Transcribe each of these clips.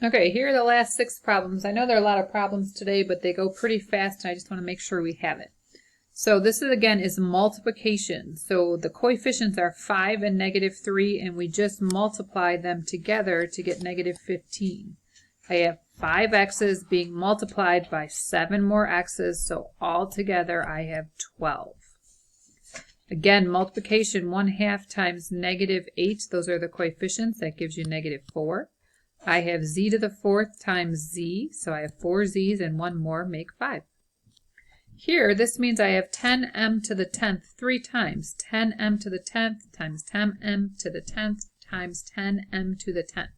Okay, here are the last 6 problems. I know there are a lot of problems today, but they go pretty fast, and I just want to make sure we have it. So this is, again, is multiplication. So the coefficients are 5 and -3, and we just multiply them together to get -15. I have 5 x's being multiplied by 7 more x's, so altogether I have 12. Again, multiplication, 1/2 times -8, those are the coefficients, that gives you -4. I have z to the 4th times z, so I have 4 z's and 1 more, make 5. Here, this means I have 10m to the 10th 3 times. 10m to the 10th times 10m to the 10th times 10m to the 10th.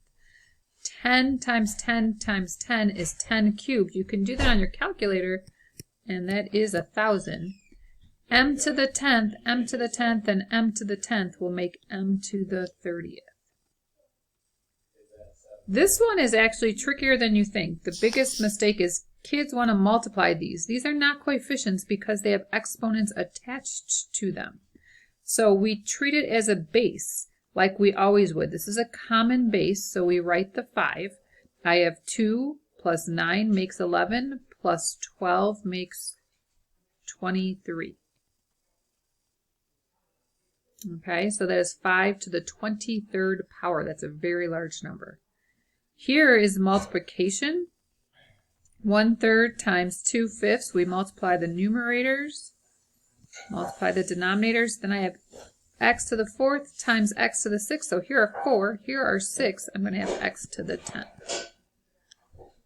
10 times 10 times 10 is 10 cubed. You can do that on your calculator, and that is 1,000. M to the 10th, m to the 10th, and m to the 10th will make m to the 30th. This one is actually trickier than you think. The biggest mistake is kids want to multiply these. These are not coefficients because they have exponents attached to them. So we treat it as a base like we always would. This is a common base, so we write the 5. I have 2 plus 9 makes 11 plus 12 makes 23. Okay, so that is 5 to the 23rd power. That's a very large number. Here is multiplication. 1/3 times 2/5. We multiply the numerators, multiply the denominators. Then I have x to the 4th times x to the 6th. So here are 4, here are 6. I'm going to have x to the 10th.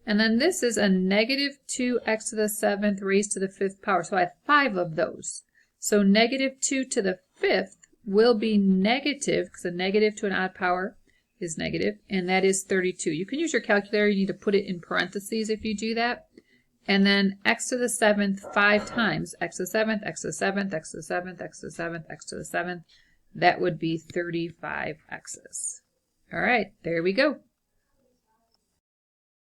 And then this is a -2x to the 7th raised to the 5th power. So I have 5 of those. So -2 to the 5th will be negative, because a negative to an odd power is negative, and that is 32. You can use your calculator. You need to put it in parentheses if you do that. And then x to the 7th 5 times. X to the 7th, x to the 7th, x to the 7th, x to the 7th, x to the 7th. That would be 35 x's. All right, there we go.